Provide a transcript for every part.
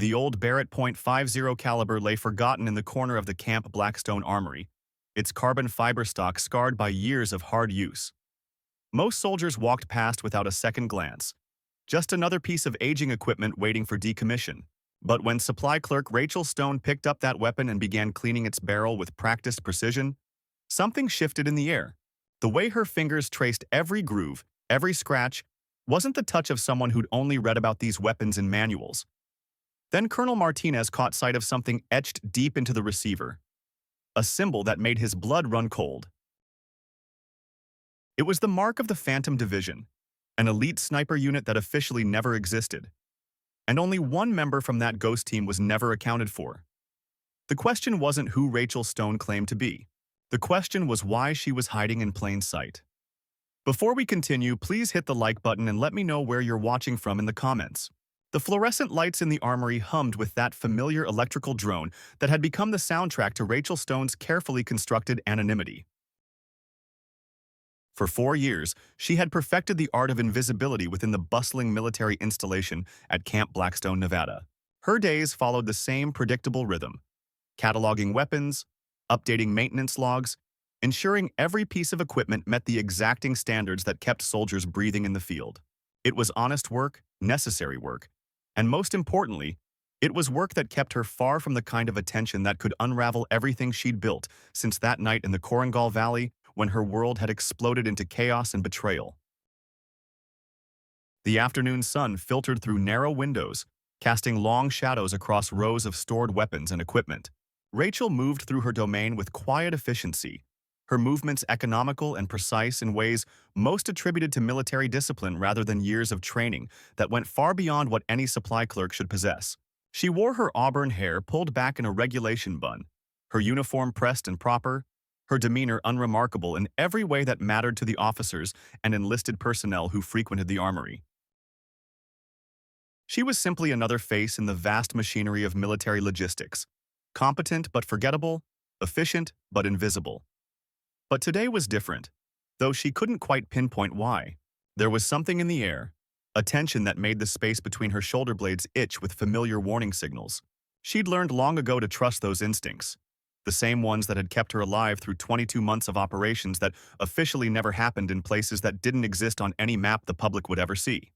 The old Barrett .50 caliber lay forgotten in the corner of the Camp Blackstone Armory, its carbon fiber stock scarred by years of hard use. Most soldiers walked past without a second glance. Just another piece of aging equipment waiting for decommission. But when supply clerk Rachel Stone picked up that weapon and began cleaning its barrel with practiced precision, something shifted in the air. The way her fingers traced every groove, every scratch, wasn't the touch of someone who'd only read about these weapons in manuals. Then Colonel Martinez caught sight of something etched deep into the receiver, a symbol that made his blood run cold. It was the mark of the Phantom Division, an elite sniper unit that officially never existed. And only one member from that ghost team was never accounted for. The question wasn't who Rachel Stone claimed to be. The question was why she was hiding in plain sight. Before we continue, please hit the like button and let me know where you're watching from in the comments. The fluorescent lights in the armory hummed with that familiar electrical drone that had become the soundtrack to Rachel Stone's carefully constructed anonymity. For 4 years, she had perfected the art of invisibility within the bustling military installation at Camp Blackstone, Nevada. Her days followed the same predictable rhythm, cataloging weapons, updating maintenance logs, ensuring every piece of equipment met the exacting standards that kept soldiers breathing in the field. It was honest work, necessary work, and most importantly, it was work that kept her far from the kind of attention that could unravel everything she'd built since that night in the Korengal Valley when her world had exploded into chaos and betrayal. The afternoon sun filtered through narrow windows, casting long shadows across rows of stored weapons and equipment. Rachel moved through her domain with quiet efficiency, her movements economical and precise in ways most attributed to military discipline rather than years of training that went far beyond what any supply clerk should possess. She wore her auburn hair pulled back in a regulation bun, her uniform pressed and proper, her demeanor unremarkable in every way that mattered to the officers and enlisted personnel who frequented the armory. She was simply another face in the vast machinery of military logistics, competent but forgettable, efficient but invisible. But today was different, though she couldn't quite pinpoint why. There was something in the air, a tension that made the space between her shoulder blades itch with familiar warning signals. She'd learned long ago to trust those instincts, the same ones that had kept her alive through 22 months of operations that officially never happened in places that didn't exist on any map the public would ever see.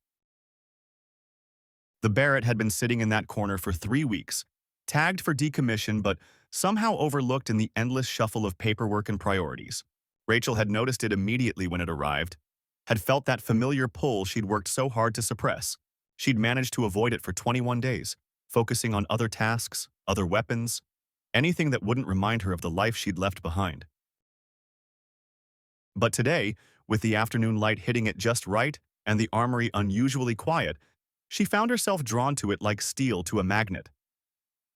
The Barrett had been sitting in that corner for 3 weeks, tagged for decommission but somehow overlooked in the endless shuffle of paperwork and priorities. Rachel had noticed it immediately when it arrived, had felt that familiar pull she'd worked so hard to suppress. She'd managed to avoid it for 21 days, focusing on other tasks, other weapons, anything that wouldn't remind her of the life she'd left behind. But today, with the afternoon light hitting it just right and the armory unusually quiet, she found herself drawn to it like steel to a magnet.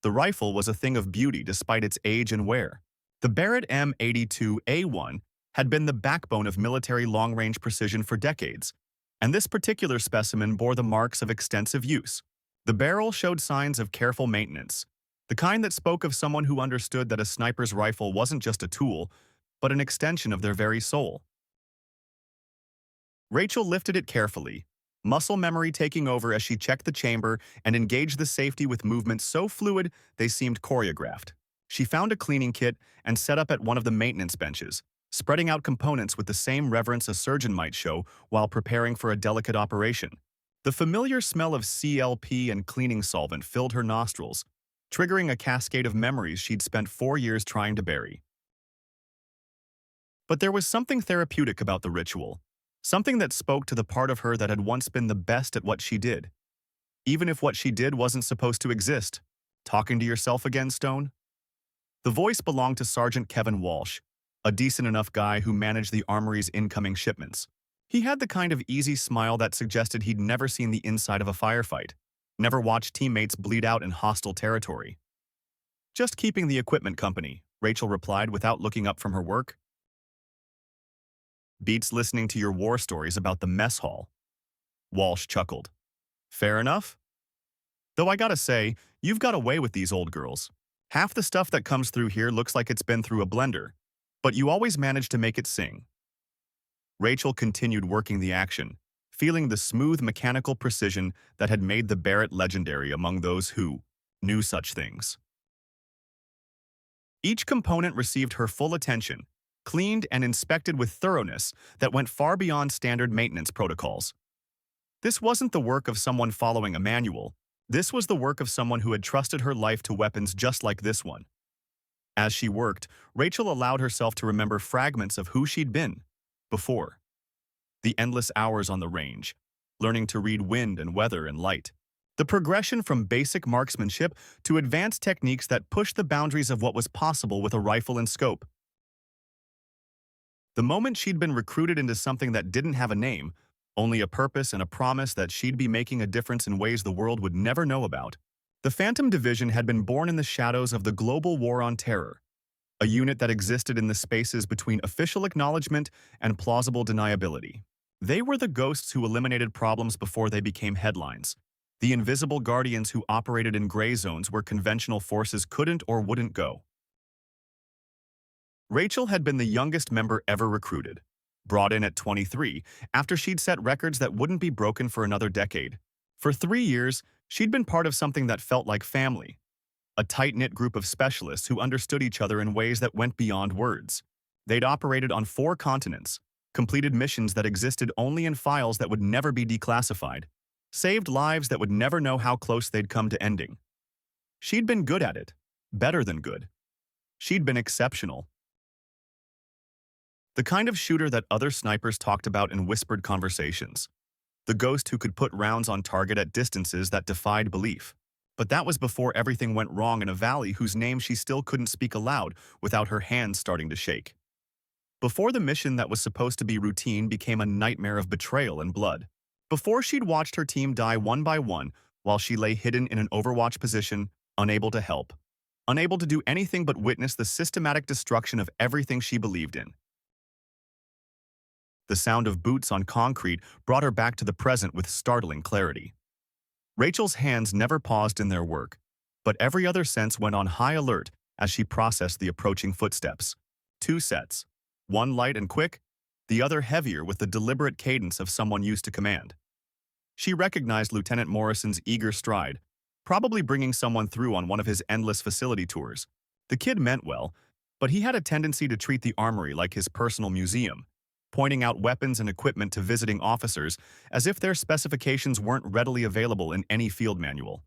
The rifle was a thing of beauty despite its age and wear. The Barrett M82A1 had been the backbone of military long-range precision for decades, and this particular specimen bore the marks of extensive use. The barrel showed signs of careful maintenance, the kind that spoke of someone who understood that a sniper's rifle wasn't just a tool, but an extension of their very soul. Rachel lifted it carefully, muscle memory taking over as she checked the chamber and engaged the safety with movements so fluid they seemed choreographed. She found a cleaning kit and set up at one of the maintenance benches, spreading out components with the same reverence a surgeon might show while preparing for a delicate operation. The familiar smell of CLP and cleaning solvent filled her nostrils, triggering a cascade of memories she'd spent 4 years trying to bury. But there was something therapeutic about the ritual, something that spoke to the part of her that had once been the best at what she did. Even if what she did wasn't supposed to exist. Talking to yourself again, Stone? The voice belonged to Sergeant Kevin Walsh, a decent enough guy who managed the armory's incoming shipments. He had the kind of easy smile that suggested he'd never seen the inside of a firefight, never watched teammates bleed out in hostile territory. Just keeping the equipment company, Rachel replied without looking up from her work. Beats listening to your war stories about the mess hall. Walsh chuckled. Fair enough. Though I gotta say, you've got away with these old girls. Half the stuff that comes through here looks like it's been through a blender, but you always manage to make it sing. Rachel continued working the action, feeling the smooth mechanical precision that had made the Barrett legendary among those who, knew such things. Each component received her full attention, cleaned and inspected with thoroughness that went far beyond standard maintenance protocols. This wasn't the work of someone following a manual. This was the work of someone who had trusted her life to weapons just like this one. As she worked, Rachel allowed herself to remember fragments of who she'd been before. The endless hours on the range, learning to read wind and weather and light. The progression from basic marksmanship to advanced techniques that pushed the boundaries of what was possible with a rifle and scope. The moment she'd been recruited into something that didn't have a name, only a purpose and a promise that she'd be making a difference in ways the world would never know about. The Phantom Division had been born in the shadows of the global war on terror, a unit that existed in the spaces between official acknowledgement and plausible deniability. They were the ghosts who eliminated problems before they became headlines, the invisible guardians who operated in gray zones where conventional forces couldn't or wouldn't go. Rachel had been the youngest member ever recruited, brought in at 23 after she'd set records that wouldn't be broken for another decade. For 3 years, she'd been part of something that felt like family, a tight-knit group of specialists who understood each other in ways that went beyond words. They'd operated on 4 continents, completed missions that existed only in files that would never be declassified, saved lives that would never know how close they'd come to ending. She'd been good at it, better than good. She'd been exceptional. The kind of shooter that other snipers talked about in whispered conversations. The ghost who could put rounds on target at distances that defied belief. But that was before everything went wrong in a valley whose name she still couldn't speak aloud without her hands starting to shake. Before the mission that was supposed to be routine became a nightmare of betrayal and blood. Before she'd watched her team die one by one while she lay hidden in an Overwatch position, unable to help. Unable to do anything but witness the systematic destruction of everything she believed in. The sound of boots on concrete brought her back to the present with startling clarity. Rachel's hands never paused in their work, but every other sense went on high alert as she processed the approaching footsteps. 2 sets, one light and quick, the other heavier with the deliberate cadence of someone used to command. She recognized Lieutenant Morrison's eager stride, probably bringing someone through on one of his endless facility tours. The kid meant well, but he had a tendency to treat the armory like his personal museum, pointing out weapons and equipment to visiting officers as if their specifications weren't readily available in any field manual.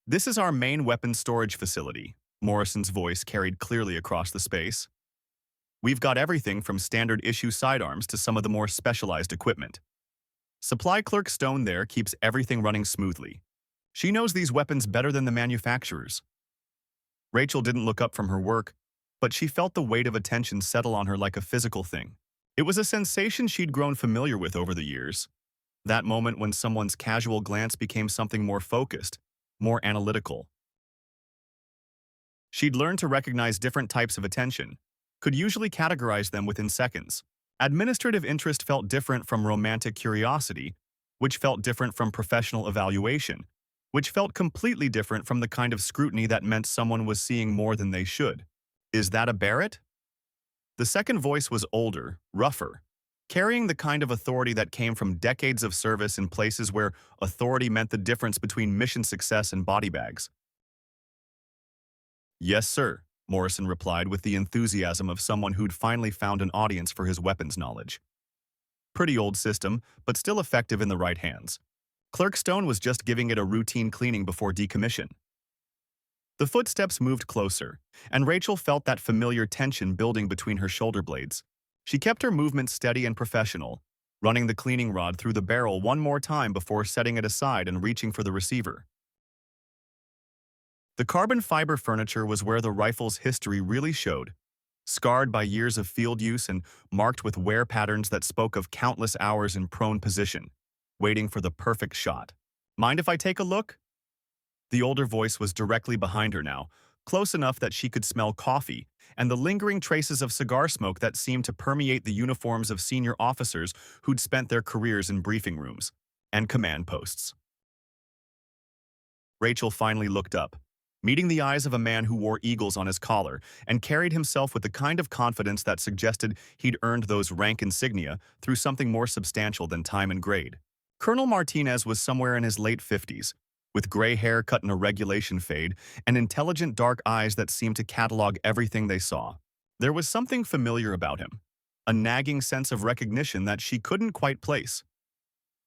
"This is our main weapons storage facility," Morrison's voice carried clearly across the space. "We've got everything from standard-issue sidearms to some of the more specialized equipment. Supply Clerk Stone there keeps everything running smoothly. She knows these weapons better than the manufacturers." Rachel didn't look up from her work, but she felt the weight of attention settle on her like a physical thing. It was a sensation she'd grown familiar with over the years. That moment when someone's casual glance became something more focused, more analytical. She'd learned to recognize different types of attention, could usually categorize them within seconds. Administrative interest felt different from romantic curiosity, which felt different from professional evaluation, which felt completely different from the kind of scrutiny that meant someone was seeing more than they should. "Is that a Barrett?" The second voice was older, rougher, carrying the kind of authority that came from decades of service in places where authority meant the difference between mission success and body bags. "Yes, sir," Morrison replied with the enthusiasm of someone who'd finally found an audience for his weapons knowledge. Pretty old system, but still effective in the right hands. Clerk Stone was just giving it a routine cleaning before decommission. The footsteps moved closer, and Rachel felt that familiar tension building between her shoulder blades. She kept her movement steady and professional, running the cleaning rod through the barrel one more time before setting it aside and reaching for the receiver. The carbon fiber furniture was where the rifle's history really showed, scarred by years of field use and marked with wear patterns that spoke of countless hours in prone position, waiting for the perfect shot. "Mind if I take a look?" The older voice was directly behind her now, close enough that she could smell coffee and the lingering traces of cigar smoke that seemed to permeate the uniforms of senior officers who'd spent their careers in briefing rooms and command posts. Rachel finally looked up, meeting the eyes of a man who wore eagles on his collar and carried himself with the kind of confidence that suggested he'd earned those rank insignia through something more substantial than time and grade. Colonel Martinez was somewhere in his late 50s, with gray hair cut in a regulation fade and intelligent dark eyes that seemed to catalog everything they saw. There was something familiar about him, a nagging sense of recognition that she couldn't quite place.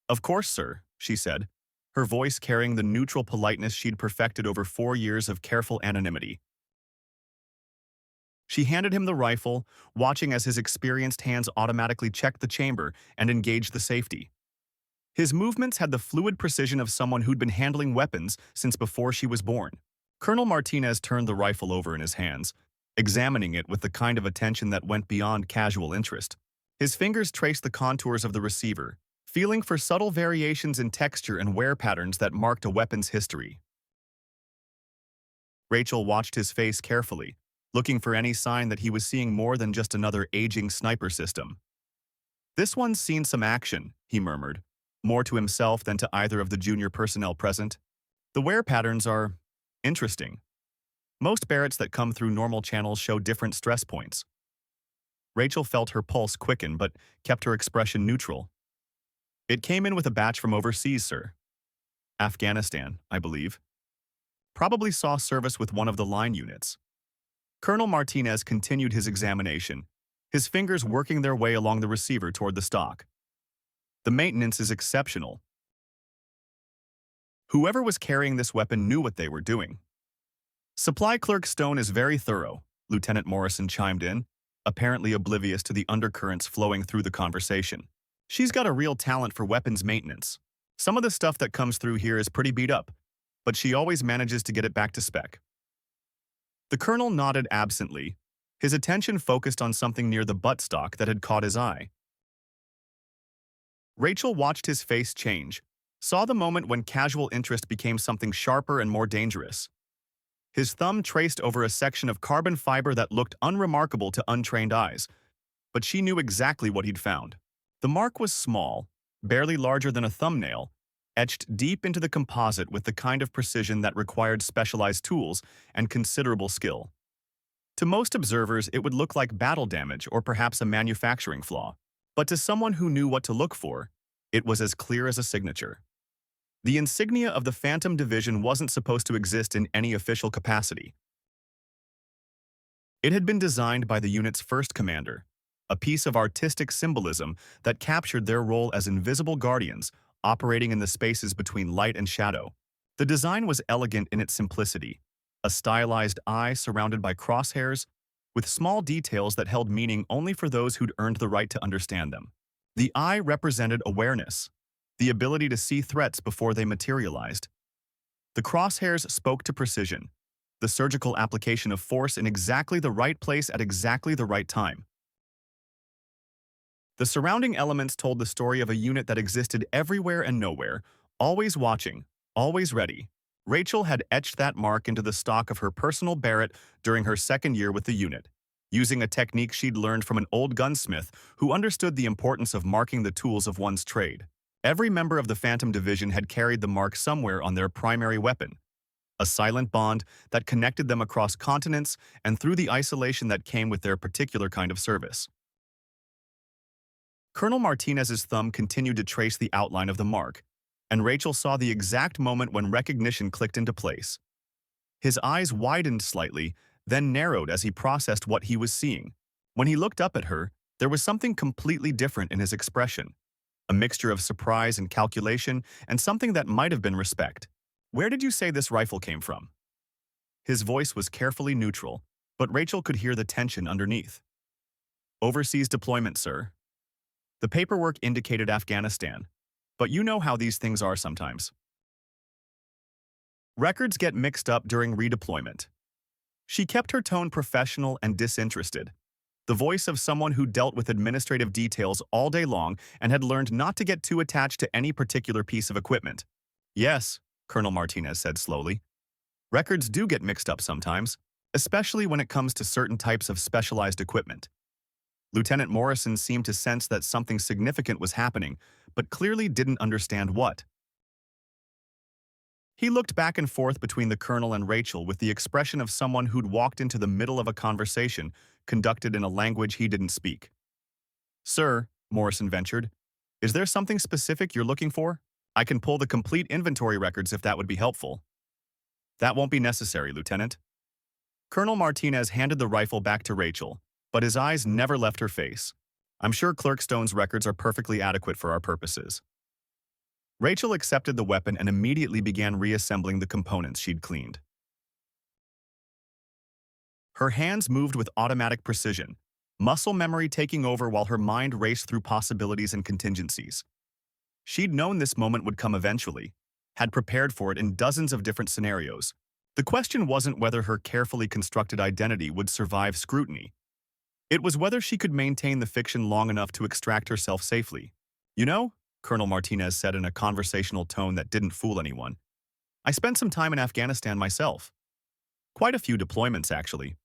"Of course, sir," she said, her voice carrying the neutral politeness she'd perfected over 4 years of careful anonymity. She handed him the rifle, watching as his experienced hands automatically checked the chamber and engaged the safety. His movements had the fluid precision of someone who'd been handling weapons since before she was born. Colonel Martinez turned the rifle over in his hands, examining it with the kind of attention that went beyond casual interest. His fingers traced the contours of the receiver, feeling for subtle variations in texture and wear patterns that marked a weapon's history. Rachel watched his face carefully, looking for any sign that he was seeing more than just another aging sniper system. "This one's seen some action," he murmured, more to himself than to either of the junior personnel present. "The wear patterns are interesting. Most Barretts that come through normal channels show different stress points." Rachel felt her pulse quicken but kept her expression neutral. "It came in with a batch from overseas, sir. Afghanistan, I believe. Probably saw service with one of the line units." Colonel Martinez continued his examination, his fingers working their way along the receiver toward the stock. "The maintenance is exceptional. Whoever was carrying this weapon knew what they were doing." "Supply Clerk Stone is very thorough," Lieutenant Morrison chimed in, apparently oblivious to the undercurrents flowing through the conversation. "She's got a real talent for weapons maintenance. Some of the stuff that comes through here is pretty beat up, but she always manages to get it back to spec." The colonel nodded absently, his attention focused on something near the buttstock that had caught his eye. Rachel watched his face change, saw the moment when casual interest became something sharper and more dangerous. His thumb traced over a section of carbon fiber that looked unremarkable to untrained eyes, but she knew exactly what he'd found. The mark was small, barely larger than a thumbnail, etched deep into the composite with the kind of precision that required specialized tools and considerable skill. To most observers, it would look like battle damage or perhaps a manufacturing flaw. But to someone who knew what to look for, it was as clear as a signature. The insignia of the Phantom Division wasn't supposed to exist in any official capacity. It had been designed by the unit's first commander, a piece of artistic symbolism that captured their role as invisible guardians operating in the spaces between light and shadow. The design was elegant in its simplicity, a stylized eye surrounded by crosshairs, with small details that held meaning only for those who'd earned the right to understand them. The eye represented awareness, the ability to see threats before they materialized. The crosshairs spoke to precision, the surgical application of force in exactly the right place at exactly the right time. The surrounding elements told the story of a unit that existed everywhere and nowhere, always watching, always ready. Rachel had etched that mark into the stock of her personal Barrett during her second year with the unit, using a technique she'd learned from an old gunsmith who understood the importance of marking the tools of one's trade. Every member of the Phantom Division had carried the mark somewhere on their primary weapon, a silent bond that connected them across continents and through the isolation that came with their particular kind of service. Colonel Martinez's thumb continued to trace the outline of the mark, and Rachel saw the exact moment when recognition clicked into place. His eyes widened slightly, then narrowed as he processed what he was seeing. When he looked up at her, there was something completely different in his expression, a mixture of surprise and calculation, and something that might have been respect. "Where did you say this rifle came from?" His voice was carefully neutral, but Rachel could hear the tension underneath. "Overseas deployment, sir." The paperwork indicated Afghanistan, but you know how these things are sometimes. Records get mixed up during redeployment. She kept her tone professional and disinterested, the voice of someone who dealt with administrative details all day long and had learned not to get too attached to any particular piece of equipment. "Yes," Colonel Martinez said slowly. "Records do get mixed up sometimes, especially when it comes to certain types of specialized equipment." Lieutenant Morrison seemed to sense that something significant was happening, but clearly didn't understand what. He looked back and forth between the colonel and Rachel with the expression of someone who'd walked into the middle of a conversation conducted in a language he didn't speak. "Sir," Morrison ventured, "is there something specific you're looking for?" I can pull the complete inventory records if that would be helpful. That won't be necessary, Lieutenant. Colonel Martinez handed the rifle back to Rachel, but his eyes never left her face. I'm sure Clerkstone's records are perfectly adequate for our purposes. Rachel accepted the weapon and immediately began reassembling the components she'd cleaned. Her hands moved with automatic precision, muscle memory taking over while her mind raced through possibilities and contingencies. She'd known this moment would come eventually, had prepared for it in dozens of different scenarios. The question wasn't whether her carefully constructed identity would survive scrutiny. It was whether she could maintain the fiction long enough to extract herself safely. You know, Colonel Martinez said in a conversational tone that didn't fool anyone, I spent some time in Afghanistan myself. Quite a few deployments, actually.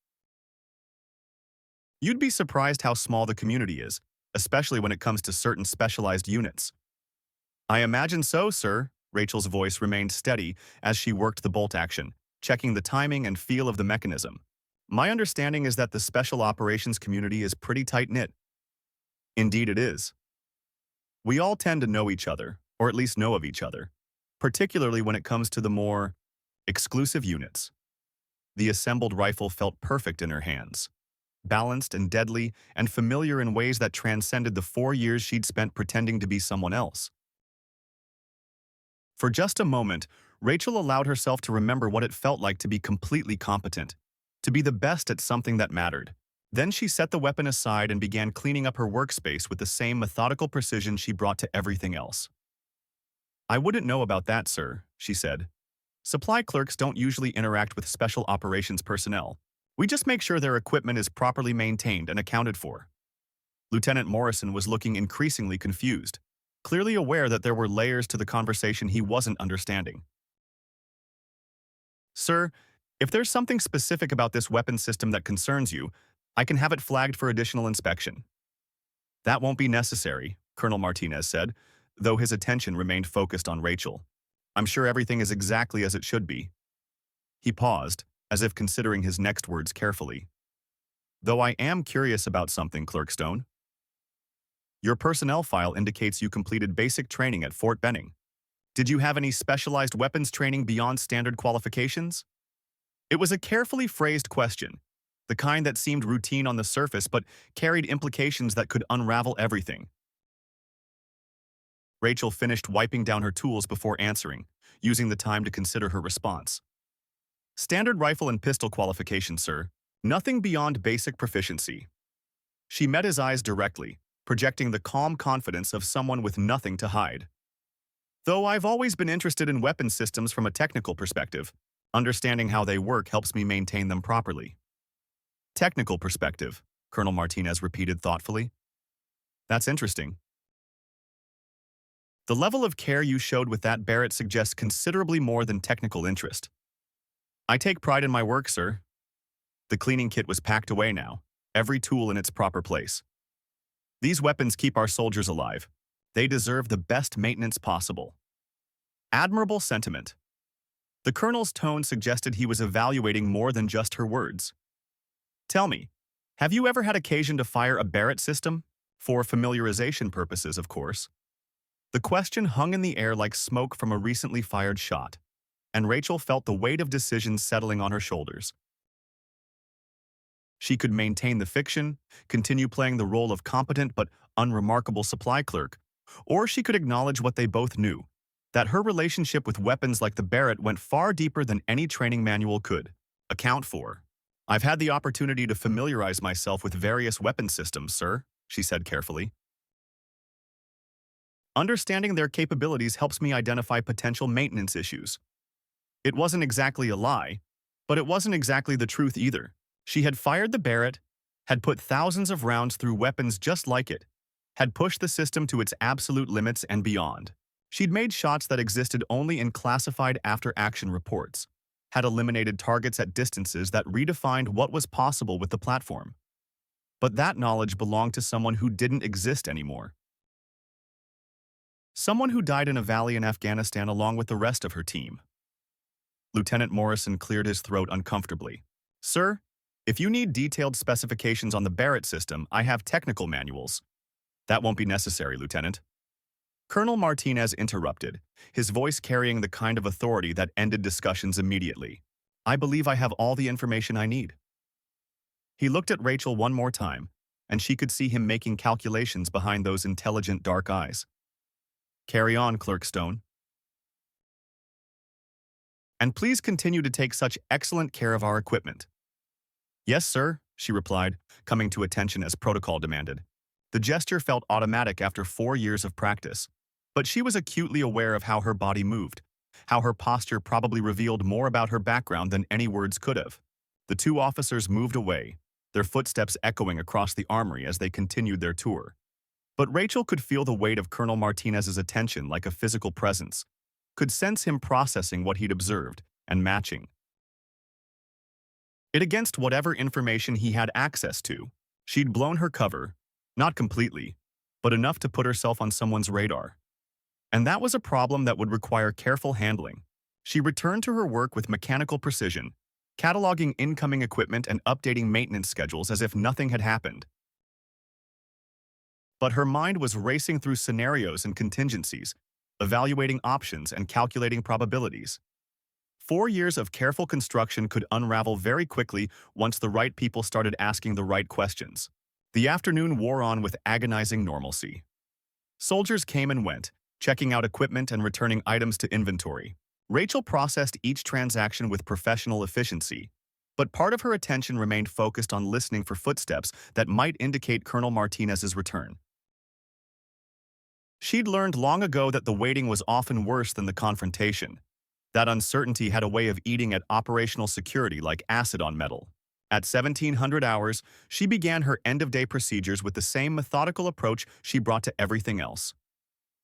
You'd be surprised how small the community is, especially when it comes to certain specialized units. I imagine so, sir. Rachel's voice remained steady as she worked the bolt action, checking the timing and feel of the mechanism. My understanding is that the special operations community is pretty tight-knit. Indeed it is. We all tend to know each other, or at least know of each other, particularly when it comes to the more exclusive units. The assembled rifle felt perfect in her hands, balanced and deadly and familiar in ways that transcended the 4 years she'd spent pretending to be someone else. For just a moment, Rachel allowed herself to remember what it felt like to be completely competent, to be the best at something that mattered. Then she set the weapon aside and began cleaning up her workspace with the same methodical precision she brought to everything else. I wouldn't know about that, sir, she said. Supply clerks don't usually interact with special operations personnel. We just make sure their equipment is properly maintained and accounted for. Lieutenant Morrison was looking increasingly confused, clearly aware that there were layers to the conversation he wasn't understanding. Sir, if there's something specific about this weapon system that concerns you, I can have it flagged for additional inspection. That won't be necessary, Colonel Martinez said, though his attention remained focused on Rachel. I'm sure everything is exactly as it should be. He paused, as if considering his next words carefully. Though I am curious about something, Clerkstone. Your personnel file indicates you completed basic training at Fort Benning. Did you have any specialized weapons training beyond standard qualifications? It was a carefully phrased question, the kind that seemed routine on the surface but carried implications that could unravel everything. Rachel finished wiping down her tools before answering, using the time to consider her response. Standard rifle and pistol qualifications, sir. Nothing beyond basic proficiency. She met his eyes directly, projecting the calm confidence of someone with nothing to hide. Though I've always been interested in weapon systems from a technical perspective, understanding how they work helps me maintain them properly. Technical perspective, Colonel Martinez repeated thoughtfully. That's interesting. The level of care you showed with that Barrett suggests considerably more than technical interest. I take pride in my work, sir. The cleaning kit was packed away now, every tool in its proper place. These weapons keep our soldiers alive. They deserve the best maintenance possible. Admirable sentiment. The colonel's tone suggested he was evaluating more than just her words. Tell me, have you ever had occasion to fire a Barrett system? For familiarization purposes, of course. The question hung in the air like smoke from a recently fired shot, and Rachel felt the weight of decisions settling on her shoulders. She could maintain the fiction, continue playing the role of competent but unremarkable supply clerk, or she could acknowledge what they both knew, that her relationship with weapons like the Barrett went far deeper than any training manual could account for. I've had the opportunity to familiarize myself with various weapon systems, sir, she said carefully. Understanding their capabilities helps me identify potential maintenance issues. It wasn't exactly a lie, but it wasn't exactly the truth either. She had fired the Barrett, had put thousands of rounds through weapons just like it, had pushed the system to its absolute limits and beyond. She'd made shots that existed only in classified after-action reports, had eliminated targets at distances that redefined what was possible with the platform. But that knowledge belonged to someone who didn't exist anymore. Someone who died in a valley in Afghanistan along with the rest of her team. Lieutenant Morrison cleared his throat uncomfortably. Sir, if you need detailed specifications on the Barrett system, I have technical manuals. That won't be necessary, Lieutenant. Colonel Martinez interrupted, his voice carrying the kind of authority that ended discussions immediately. I believe I have all the information I need. He looked at Rachel one more time, and she could see him making calculations behind those intelligent dark eyes. Carry on, Clerk Stone. And please continue to take such excellent care of our equipment. Yes, sir, she replied, coming to attention as protocol demanded. The gesture felt automatic after 4 years of practice, but she was acutely aware of how her body moved, how her posture probably revealed more about her background than any words could have. The two officers moved away, their footsteps echoing across the armory as they continued their tour. But Rachel could feel the weight of Colonel Martinez's attention like a physical presence, could sense him processing what he'd observed and matching it against whatever information he had access to. She'd blown her cover, not completely, but enough to put herself on someone's radar. And that was a problem that would require careful handling. She returned to her work with mechanical precision, cataloging incoming equipment and updating maintenance schedules as if nothing had happened. But her mind was racing through scenarios and contingencies, evaluating options and calculating probabilities. 4 years of careful construction could unravel very quickly once the right people started asking the right questions. The afternoon wore on with agonizing normalcy. Soldiers came and went, checking out equipment and returning items to inventory. Rachel processed each transaction with professional efficiency, but part of her attention remained focused on listening for footsteps that might indicate Colonel Martinez's return. She'd learned long ago that the waiting was often worse than the confrontation. That uncertainty had a way of eating at operational security like acid on metal. At 1700 hours, she began her end-of-day procedures with the same methodical approach she brought to everything else.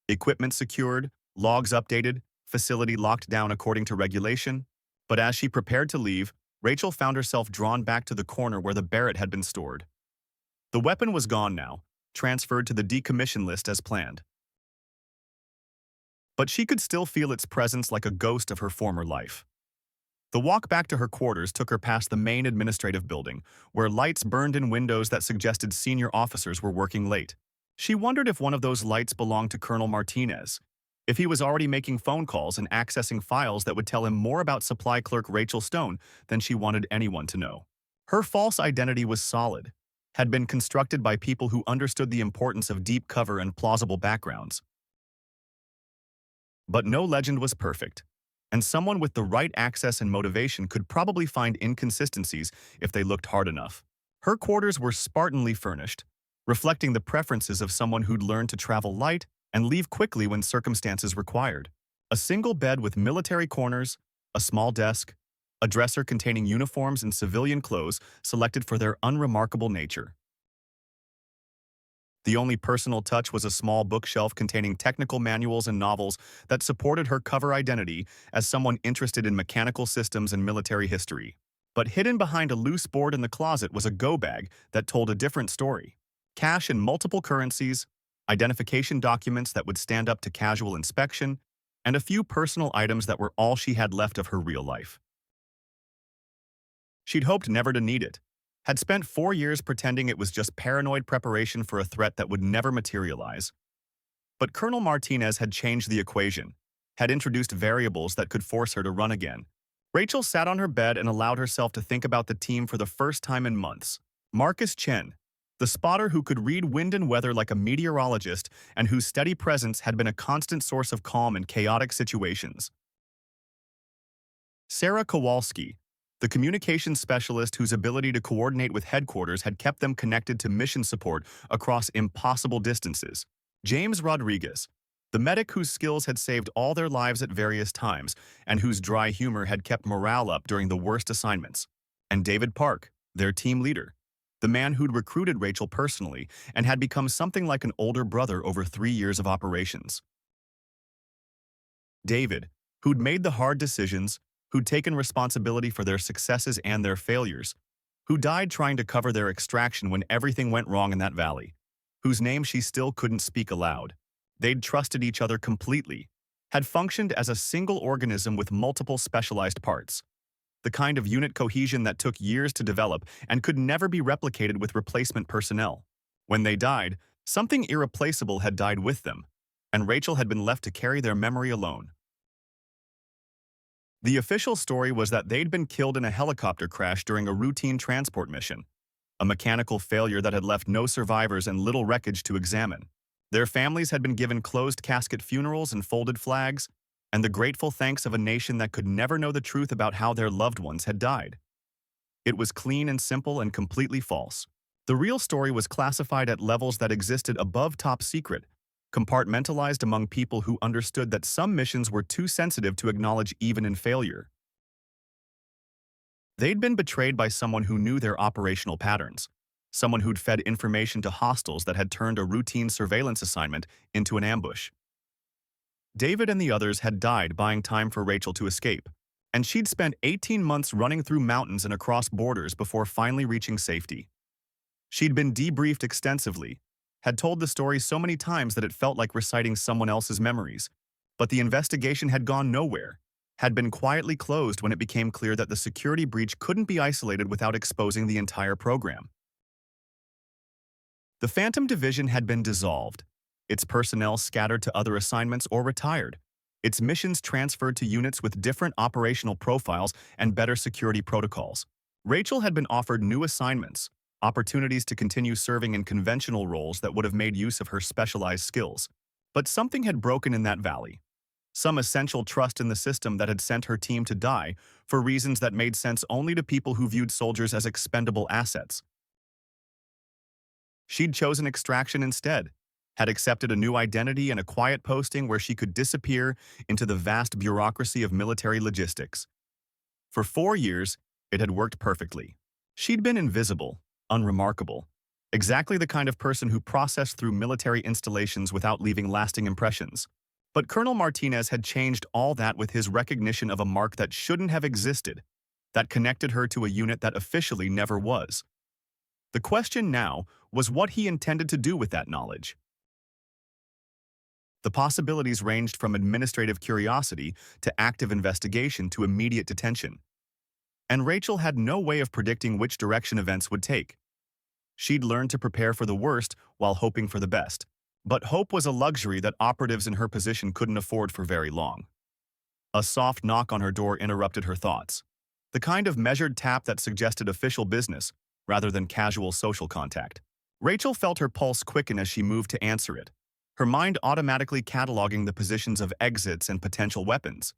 Equipment secured, logs updated, facility locked down according to regulation. But as she prepared to leave, Rachel found herself drawn back to the corner where the Barrett had been stored. The weapon was gone now, transferred to the decommission list as planned. But she could still feel its presence like a ghost of her former life. The walk back to her quarters took her past the main administrative building, where lights burned in windows that suggested senior officers were working late. She wondered if one of those lights belonged to Colonel Martinez, if he was already making phone calls and accessing files that would tell him more about supply clerk Rachel Stone than she wanted anyone to know. Her false identity was solid, had been constructed by people who understood the importance of deep cover and plausible backgrounds. But no legend was perfect, and someone with the right access and motivation could probably find inconsistencies if they looked hard enough. Her quarters were spartanly furnished, reflecting the preferences of someone who'd learned to travel light and leave quickly when circumstances required. A single bed with military corners, a small desk, a dresser containing uniforms and civilian clothes selected for their unremarkable nature. The only personal touch was a small bookshelf containing technical manuals and novels that supported her cover identity as someone interested in mechanical systems and military history. But hidden behind a loose board in the closet was a go bag that told a different story. Cash in multiple currencies, identification documents that would stand up to casual inspection, and a few personal items that were all she had left of her real life. She'd hoped never to need it, had spent 4 years pretending it was just paranoid preparation for a threat that would never materialize. But Colonel Martinez had changed the equation, had introduced variables that could force her to run again. Rachel sat on her bed and allowed herself to think about the team for the first time in months. Marcus Chen, the spotter who could read wind and weather like a meteorologist and whose steady presence had been a constant source of calm in chaotic situations. Sarah Kowalski, the communications specialist whose ability to coordinate with headquarters had kept them connected to mission support across impossible distances. James Rodriguez, the medic whose skills had saved all their lives at various times and whose dry humor had kept morale up during the worst assignments. And David Park, their team leader, the man who'd recruited Rachel personally and had become something like an older brother over 3 years of operations. David, who'd made the hard decisions, who'd taken responsibility for their successes and their failures, who died trying to cover their extraction when everything went wrong in that valley, whose name she still couldn't speak aloud. They'd trusted each other completely, had functioned as a single organism with multiple specialized parts, the kind of unit cohesion that took years to develop and could never be replicated with replacement personnel. When they died, something irreplaceable had died with them, and Rachel had been left to carry their memory alone. The official story was that they'd been killed in a helicopter crash during a routine transport mission, a mechanical failure that had left no survivors and little wreckage to examine. Their families had been given closed-casket funerals and folded flags, and the grateful thanks of a nation that could never know the truth about how their loved ones had died. It was clean and simple and completely false. The real story was classified at levels that existed above top secret, compartmentalized among people who understood that some missions were too sensitive to acknowledge even in failure. They'd been betrayed by someone who knew their operational patterns, someone who'd fed information to hostiles that had turned a routine surveillance assignment into an ambush. David and the others had died buying time for Rachel to escape, and she'd spent 18 months running through mountains and across borders before finally reaching safety. She'd been debriefed extensively, had told the story so many times that it felt like reciting someone else's memories, but the investigation had gone nowhere, had been quietly closed when it became clear that the security breach couldn't be isolated without exposing the entire program. The Phantom Division had been dissolved, its personnel scattered to other assignments or retired, its missions transferred to units with different operational profiles and better security protocols. Rachel had been offered new assignments, opportunities to continue serving in conventional roles that would have made use of her specialized skills. But something had broken in that valley. Some essential trust in the system that had sent her team to die for reasons that made sense only to people who viewed soldiers as expendable assets. She'd chosen extraction instead, had accepted a new identity and a quiet posting where she could disappear into the vast bureaucracy of military logistics. For 4 years, it had worked perfectly. She'd been invisible, unremarkable, exactly the kind of person who processed through military installations without leaving lasting impressions. But Colonel Martinez had changed all that with his recognition of a mark that shouldn't have existed, that connected her to a unit that officially never was. The question now was what he intended to do with that knowledge. The possibilities ranged from administrative curiosity to active investigation to immediate detention. And Rachel had no way of predicting which direction events would take. She'd learned to prepare for the worst while hoping for the best. But hope was a luxury that operatives in her position couldn't afford for very long. A soft knock on her door interrupted her thoughts. The kind of measured tap that suggested official business rather than casual social contact. Rachel felt her pulse quicken as she moved to answer it, her mind automatically cataloging the positions of exits and potential weapons.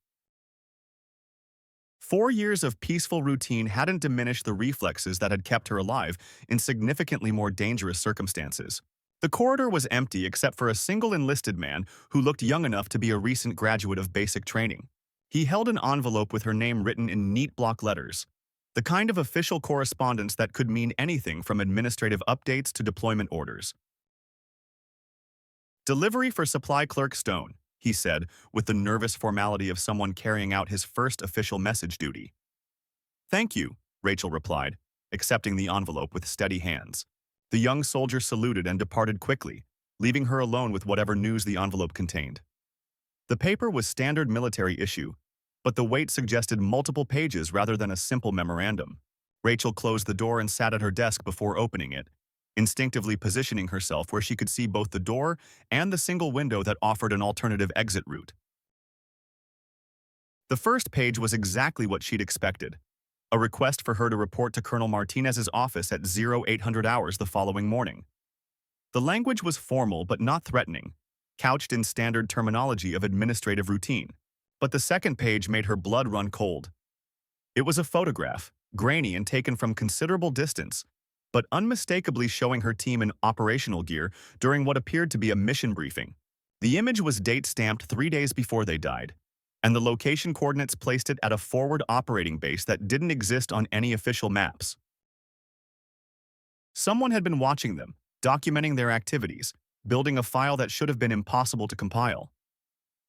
4 years of peaceful routine hadn't diminished the reflexes that had kept her alive in significantly more dangerous circumstances. The corridor was empty except for a single enlisted man who looked young enough to be a recent graduate of basic training. He held an envelope with her name written in neat block letters, the kind of official correspondence that could mean anything from administrative updates to deployment orders. "Delivery for Supply Clerk Stone," he said, with the nervous formality of someone carrying out his first official message duty. "Thank you," Rachel replied, accepting the envelope with steady hands. The young soldier saluted and departed quickly, leaving her alone with whatever news the envelope contained. The paper was standard military issue, but the weight suggested multiple pages rather than a simple memorandum. Rachel closed the door and sat at her desk before opening it, instinctively positioning herself where she could see both the door and the single window that offered an alternative exit route. The first page was exactly what she'd expected, a request for her to report to Colonel Martinez's office at 0800 hours the following morning. The language was formal but not threatening, couched in standard terminology of administrative routine. But the second page made her blood run cold. It was a photograph, grainy and taken from considerable distance, but unmistakably showing her team in operational gear during what appeared to be a mission briefing. The image was date-stamped 3 days before they died, and the location coordinates placed it at a forward operating base that didn't exist on any official maps. Someone had been watching them, documenting their activities, building a file that should have been impossible to compile.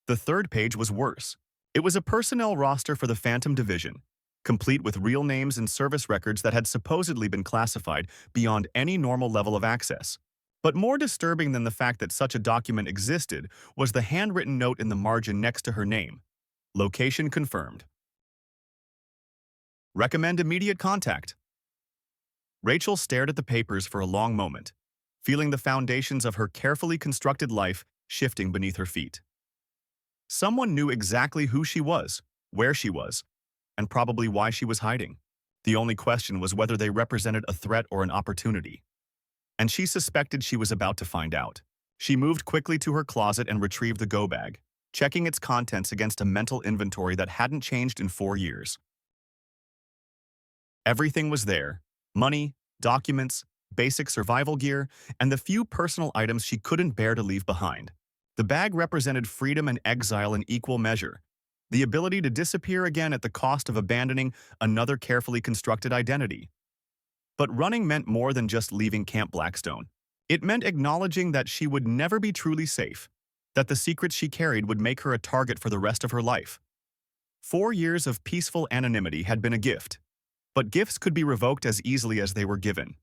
The third page was worse. It was a personnel roster for the Phantom Division, complete with real names and service records that had supposedly been classified beyond any normal level of access. But more disturbing than the fact that such a document existed was the handwritten note in the margin next to her name. Location confirmed. Recommend immediate contact. Rachel stared at the papers for a long moment. Feeling the foundations of her carefully constructed life shifting beneath her feet. Someone knew exactly who she was, where she was, and probably why she was hiding. The only question was whether they represented a threat or an opportunity. And she suspected she was about to find out. She moved quickly to her closet and retrieved the go bag, checking its contents against a mental inventory that hadn't changed in 4 years. Everything was there: money, documents, basic survival gear, and the few personal items she couldn't bear to leave behind. The bag represented freedom and exile in equal measure, the ability to disappear again at the cost of abandoning another carefully constructed identity. But running meant more than just leaving Camp Blackstone. It meant acknowledging that she would never be truly safe, that the secrets she carried would make her a target for the rest of her life. 4 years of peaceful anonymity had been a gift, but gifts could be revoked as easily as they were given.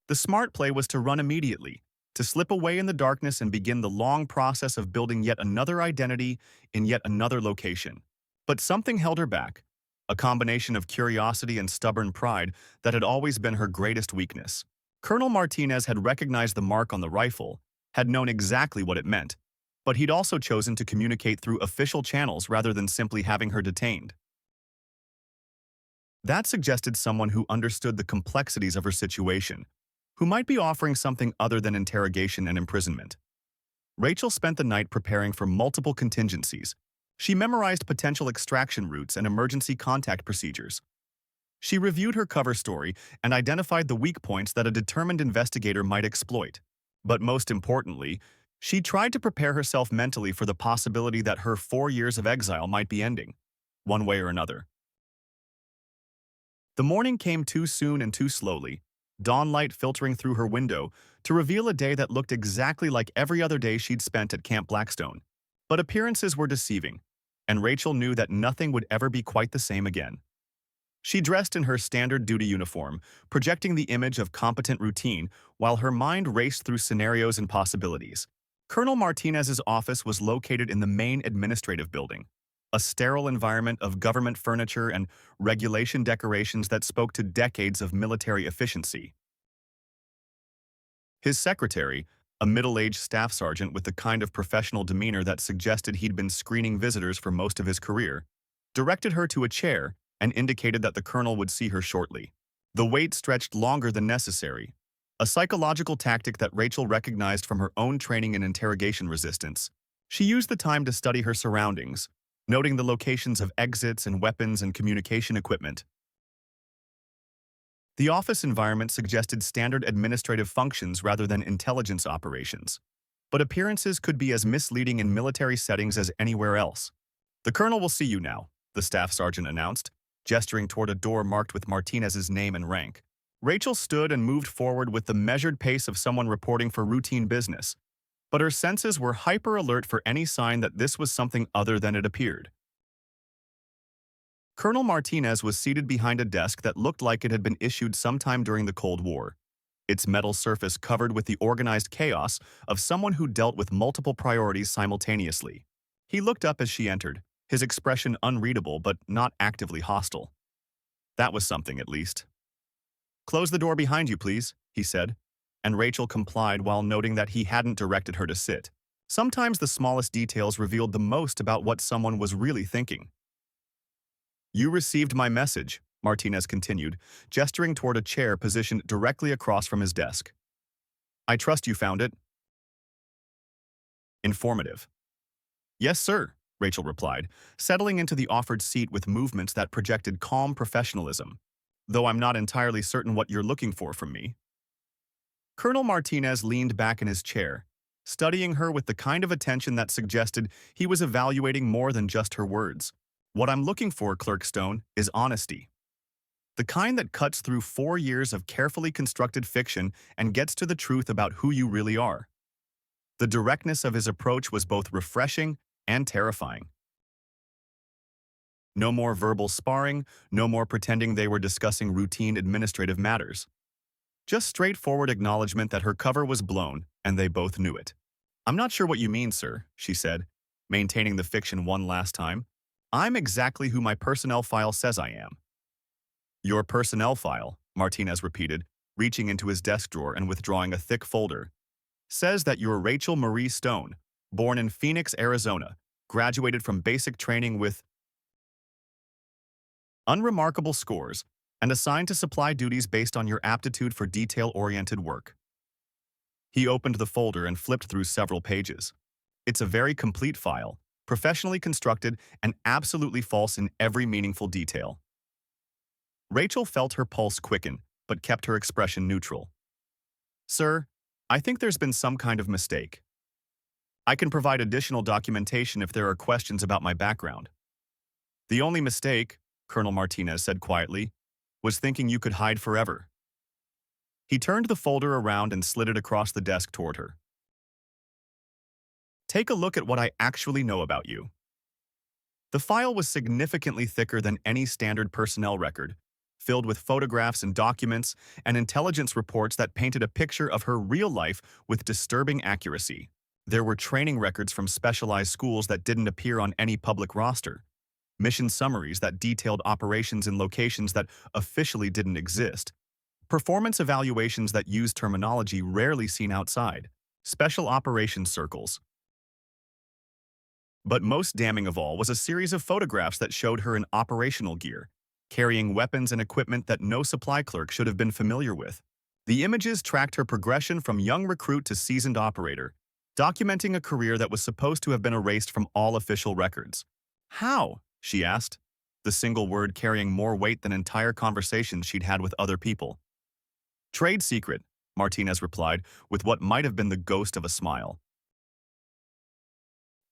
The smart play was to run immediately, to slip away in the darkness and begin the long process of building yet another identity in yet another location. But something held her back, a combination of curiosity and stubborn pride that had always been her greatest weakness. Colonel Martinez had recognized the mark on the rifle, had known exactly what it meant, but he'd also chosen to communicate through official channels rather than simply having her detained. That suggested someone who understood the complexities of her situation, who might be offering something other than interrogation and imprisonment. Rachel spent the night preparing for multiple contingencies. She memorized potential extraction routes and emergency contact procedures. She reviewed her cover story and identified the weak points that a determined investigator might exploit. But most importantly, she tried to prepare herself mentally for the possibility that her 4 years of exile might be ending, one way or another. The morning came too soon and too slowly, dawnlight filtering through her window to reveal a day that looked exactly like every other day she'd spent at Camp Blackstone. But appearances were deceiving, and Rachel knew that nothing would ever be quite the same again. She dressed in her standard duty uniform, projecting the image of competent routine while her mind raced through scenarios and possibilities. Colonel Martinez's office was located in the main administrative building, a sterile environment of government furniture and regulation decorations that spoke to decades of military efficiency. His secretary, a middle-aged staff sergeant with the kind of professional demeanor that suggested he'd been screening visitors for most of his career, directed her to a chair and indicated that the colonel would see her shortly. The wait stretched longer than necessary, a psychological tactic that Rachel recognized from her own training in interrogation resistance. She used the time to study her surroundings, noting the locations of exits and weapons and communication equipment. The office environment suggested standard administrative functions rather than intelligence operations, but appearances could be as misleading in military settings as anywhere else. "The colonel will see you now," the staff sergeant announced, gesturing toward a door marked with Martinez's name and rank. Rachel stood and moved forward with the measured pace of someone reporting for routine business, but her senses were hyper-alert for any sign that this was something other than it appeared. Colonel Martinez was seated behind a desk that looked like it had been issued sometime during the Cold War, its metal surface covered with the organized chaos of someone who dealt with multiple priorities simultaneously. He looked up as she entered, his expression unreadable but not actively hostile. That was something, at least. "Close the door behind you, please," he said, and Rachel complied while noting that he hadn't directed her to sit. Sometimes the smallest details revealed the most about what someone was really thinking. "You received my message," Martinez continued, gesturing toward a chair positioned directly across from his desk. "I trust you found it." Informative. "Yes, sir," Rachel replied, settling into the offered seat with movements that projected calm professionalism, "though I'm not entirely certain what you're looking for from me." Colonel Martinez leaned back in his chair, studying her with the kind of attention that suggested he was evaluating more than just her words. "What I'm looking for, Clerk Stone, is honesty. The kind that cuts through 4 years of carefully constructed fiction and gets to the truth about who you really are." The directness of his approach was both refreshing and terrifying. No more verbal sparring, no more pretending they were discussing routine administrative matters. Just straightforward acknowledgement that her cover was blown, and they both knew it. "I'm not sure what you mean, sir," she said, maintaining the fiction one last time. "I'm exactly who my personnel file says I am." "Your personnel file," Martinez repeated, reaching into his desk drawer and withdrawing a thick folder. Says that you're Rachel Marie Stone, born in Phoenix, Arizona, graduated from basic training with unremarkable scores, and assigned to supply duties based on your aptitude for detail-oriented work. He opened the folder and flipped through several pages. It's a very complete file, professionally constructed and absolutely false in every meaningful detail. Rachel felt her pulse quicken, but kept her expression neutral. Sir, I think there's been some kind of mistake. I can provide additional documentation if there are questions about my background. The only mistake, Colonel Martinez said quietly, was thinking you could hide forever. He turned the folder around and slid it across the desk toward her. Take a look at what I actually know about you. The file was significantly thicker than any standard personnel record, filled with photographs and documents and intelligence reports that painted a picture of her real life with disturbing accuracy. There were training records from specialized schools that didn't appear on any public roster, mission summaries that detailed operations in locations that officially didn't exist, performance evaluations that used terminology rarely seen outside, special operations circles. But most damning of all was a series of photographs that showed her in operational gear, carrying weapons and equipment that no supply clerk should have been familiar with. The images tracked her progression from young recruit to seasoned operator, documenting a career that was supposed to have been erased from all official records. How? She asked, the single word carrying more weight than entire conversations she'd had with other people. Trade secret, Martinez replied, with what might have been the ghost of a smile.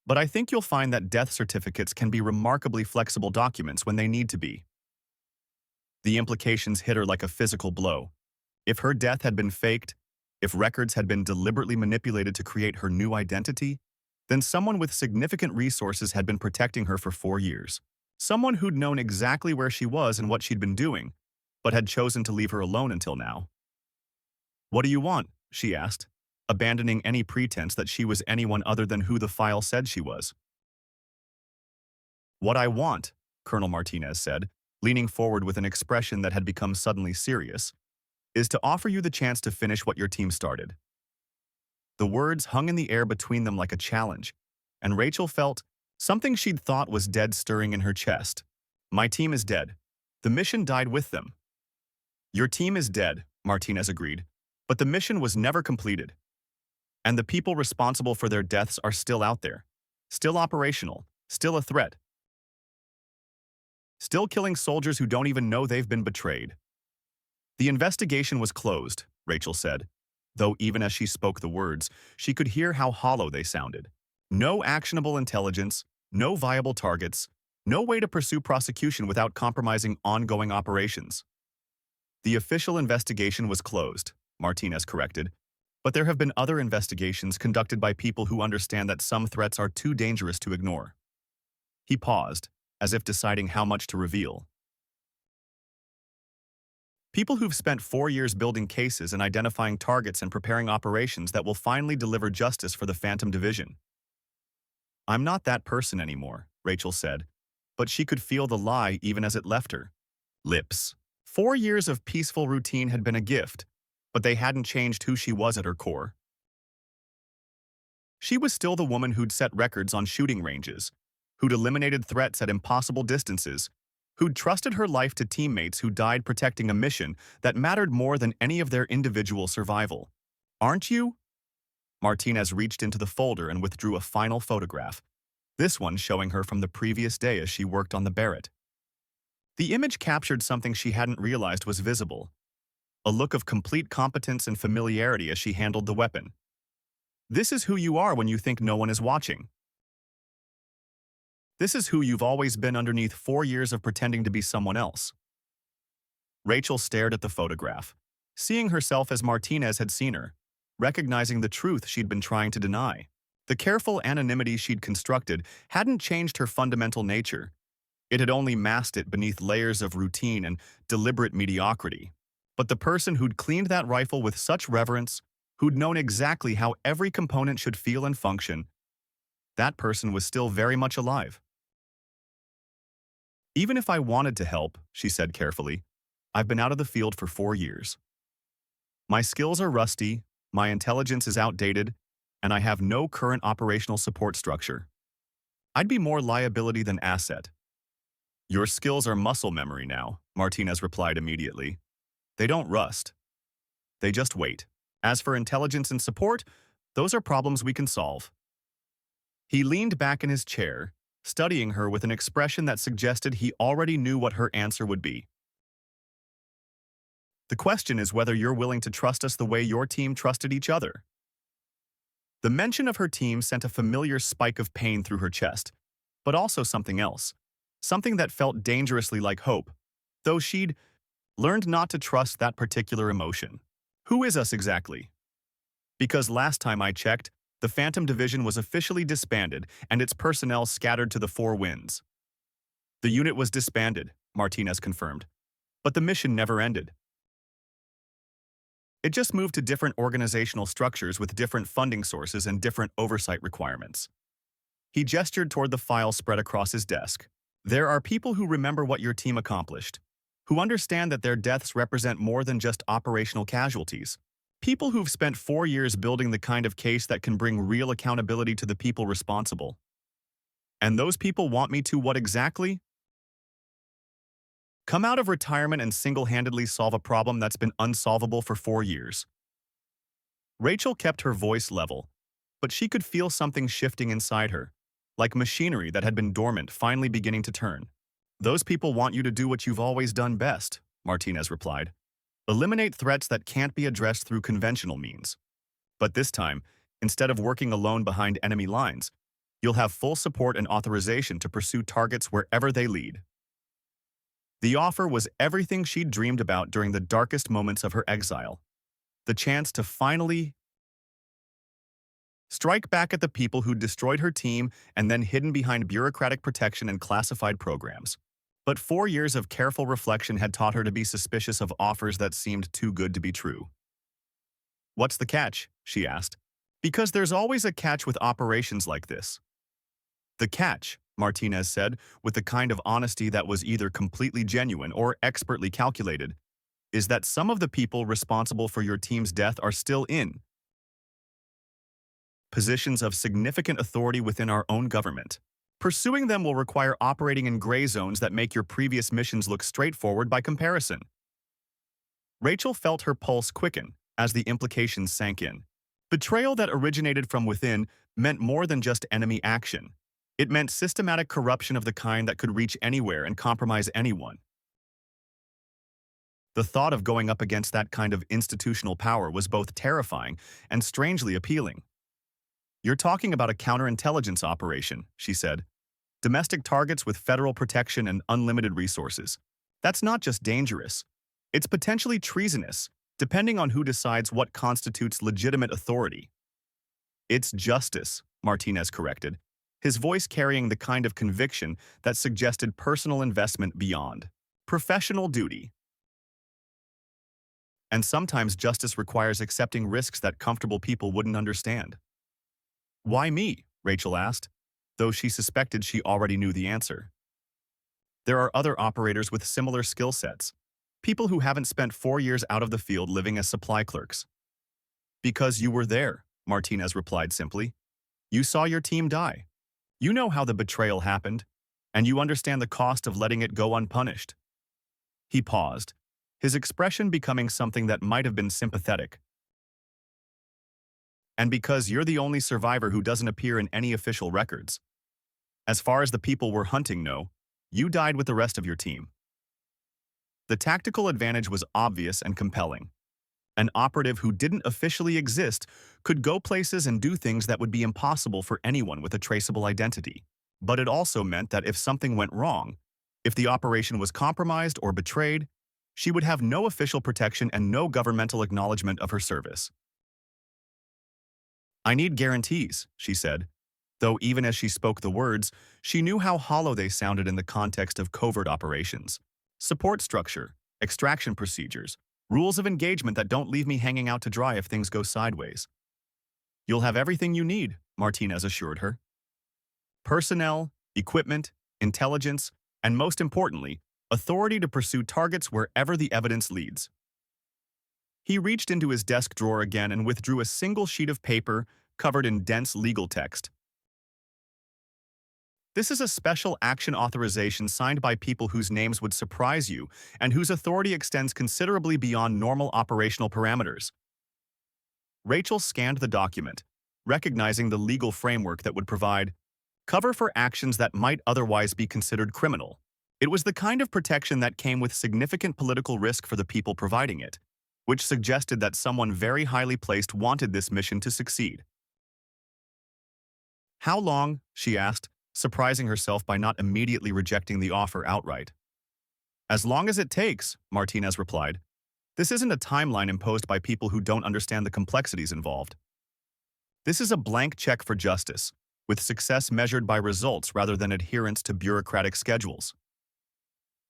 But I think you'll find that death certificates can be remarkably flexible documents when they need to be. The implications hit her like a physical blow. If her death had been faked, if records had been deliberately manipulated to create her new identity, then someone with significant resources had been protecting her for 4 years. Someone who'd known exactly where she was and what she'd been doing, but had chosen to leave her alone until now. What do you want? She asked, abandoning any pretense that she was anyone other than who the file said she was. What I want, Colonel Martinez said, leaning forward with an expression that had become suddenly serious, is to offer you the chance to finish what your team started. The words hung in the air between them like a challenge, and Rachel felt something she'd thought was dead stirring in her chest. My team is dead. The mission died with them. Your team is dead, Martinez agreed, but the mission was never completed. And the people responsible for their deaths are still out there, still operational, still a threat, still killing soldiers who don't even know they've been betrayed. The investigation was closed, Rachel said, though even as she spoke the words, she could hear how hollow they sounded. No actionable intelligence, no viable targets, no way to pursue prosecution without compromising ongoing operations. The official investigation was closed, Martinez corrected, but there have been other investigations conducted by people who understand that some threats are too dangerous to ignore. He paused, as if deciding how much to reveal. People who've spent 4 years building cases and identifying targets and preparing operations that will finally deliver justice for the Phantom Division. I'm not that person anymore, Rachel said, but she could feel the lie even as it left her lips. 4 years of peaceful routine had been a gift, but they hadn't changed who she was at her core. She was still the woman who'd set records on shooting ranges, who'd eliminated threats at impossible distances, who'd trusted her life to teammates who died protecting a mission that mattered more than any of their individual survival. Aren't you? Martinez reached into the folder and withdrew a final photograph, this one showing her from the previous day as she worked on the Barrett. The image captured something she hadn't realized was visible, a look of complete competence and familiarity as she handled the weapon. This is who you are when you think no one is watching. This is who you've always been underneath 4 years of pretending to be someone else. Rachel stared at the photograph, seeing herself as Martinez had seen her, recognizing the truth she'd been trying to deny. The careful anonymity she'd constructed hadn't changed her fundamental nature. It had only masked it beneath layers of routine and deliberate mediocrity. But the person who'd cleaned that rifle with such reverence, who'd known exactly how every component should feel and function, that person was still very much alive. Even if I wanted to help, she said carefully, I've been out of the field for 4 years. My skills are rusty, My intelligence is outdated, and I have no current operational support structure. I'd be more liability than asset. Your skills are muscle memory now, Martinez replied immediately. They don't rust. They just wait. As for intelligence and support, those are problems we can solve. He leaned back in his chair, studying her with an expression that suggested he already knew what her answer would be. The question is whether you're willing to trust us the way your team trusted each other. The mention of her team sent a familiar spike of pain through her chest, but also something else. Something that felt dangerously like hope, though she'd learned not to trust that particular emotion. Who is us exactly? Because last time I checked, the Phantom Division was officially disbanded and its personnel scattered to the four winds. The unit was disbanded, Martinez confirmed, but the mission never ended. It just moved to different organizational structures with different funding sources and different oversight requirements. He gestured toward the file spread across his desk. There are people who remember what your team accomplished, who understand that their deaths represent more than just operational casualties. People who've spent 4 years building the kind of case that can bring real accountability to the people responsible. And those people want me to what exactly? Come out of retirement and single-handedly solve a problem that's been unsolvable for 4 years. Rachel kept her voice level, but she could feel something shifting inside her, like machinery that had been dormant finally beginning to turn. Those people want you to do what you've always done best, Martinez replied. Eliminate threats that can't be addressed through conventional means. But this time, instead of working alone behind enemy lines, you'll have full support and authorization to pursue targets wherever they lead. The offer was everything she'd dreamed about during the darkest moments of her exile. The chance to finally strike back at the people who'd destroyed her team and then hidden behind bureaucratic protection and classified programs. But 4 years of careful reflection had taught her to be suspicious of offers that seemed too good to be true. What's the catch? She asked. Because there's always a catch with operations like this. The catch, Martinez said, with the kind of honesty that was either completely genuine or expertly calculated, is that some of the people responsible for your team's death are still in positions of significant authority within our own government. Pursuing them will require operating in gray zones that make your previous missions look straightforward by comparison. Rachel felt her pulse quicken as the implications sank in. Betrayal that originated from within meant more than just enemy action. It meant systematic corruption of the kind that could reach anywhere and compromise anyone. The thought of going up against that kind of institutional power was both terrifying and strangely appealing. You're talking about a counterintelligence operation, she said. Domestic targets with federal protection and unlimited resources. That's not just dangerous. It's potentially treasonous, depending on who decides what constitutes legitimate authority. It's justice, Martinez corrected, his voice carrying the kind of conviction that suggested personal investment beyond professional duty. And sometimes justice requires accepting risks that comfortable people wouldn't understand. Why me? Rachel asked, though she suspected she already knew the answer. There are other operators with similar skill sets, people who haven't spent 4 years out of the field living as supply clerks. Because you were there, Martinez replied simply. You saw your team die. You know how the betrayal happened, and you understand the cost of letting it go unpunished. He paused, his expression becoming something that might have been sympathetic. And because you're the only survivor who doesn't appear in any official records. As far as the people we're hunting know, you died with the rest of your team. The tactical advantage was obvious and compelling. An operative who didn't officially exist could go places and do things that would be impossible for anyone with a traceable identity. But it also meant that if something went wrong, if the operation was compromised or betrayed, she would have no official protection and no governmental acknowledgement of her service. I need guarantees, she said, though even as she spoke the words, she knew how hollow they sounded in the context of covert operations. Support structure, extraction procedures, rules of engagement that don't leave me hanging out to dry if things go sideways. You'll have everything you need, Martinez assured her. Personnel, equipment, intelligence, and most importantly, authority to pursue targets wherever the evidence leads. He reached into his desk drawer again and withdrew a single sheet of paper covered in dense legal text. This is a special action authorization signed by people whose names would surprise you and whose authority extends considerably beyond normal operational parameters. Rachel scanned the document, recognizing the legal framework that would provide cover for actions that might otherwise be considered criminal. It was the kind of protection that came with significant political risk for the people providing it, which suggested that someone very highly placed wanted this mission to succeed. "How long?" she asked, surprising herself by not immediately rejecting the offer outright. "As long as it takes," Martinez replied. "This isn't a timeline imposed by people who don't understand the complexities involved. This is a blank check for justice, with success measured by results rather than adherence to bureaucratic schedules."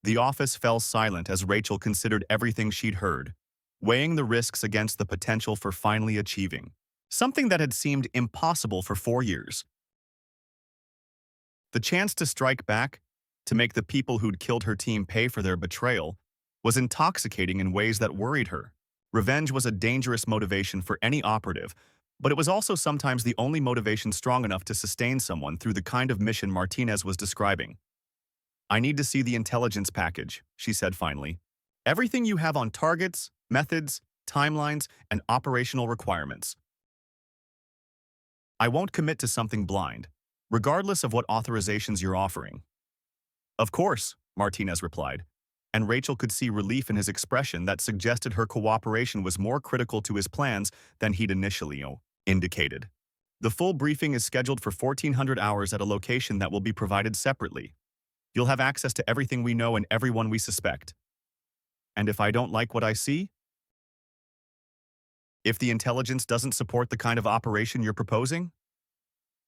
The office fell silent as Rachel considered everything she'd heard, weighing the risks against the potential for finally achieving something that had seemed impossible for 4 years. The chance to strike back, to make the people who'd killed her team pay for their betrayal, was intoxicating in ways that worried her. Revenge was a dangerous motivation for any operative, but it was also sometimes the only motivation strong enough to sustain someone through the kind of mission Martinez was describing. "I need to see the intelligence package," she said finally. "Everything you have on targets, methods, timelines, and operational requirements. I won't commit to something blind, regardless of what authorizations you're offering." "Of course," Martinez replied, and Rachel could see relief in his expression that suggested her cooperation was more critical to his plans than he'd initially indicated. "The full briefing is scheduled for 1400 hours at a location that will be provided separately. You'll have access to everything we know and everyone we suspect. And if I don't like what I see? If the intelligence doesn't support the kind of operation you're proposing?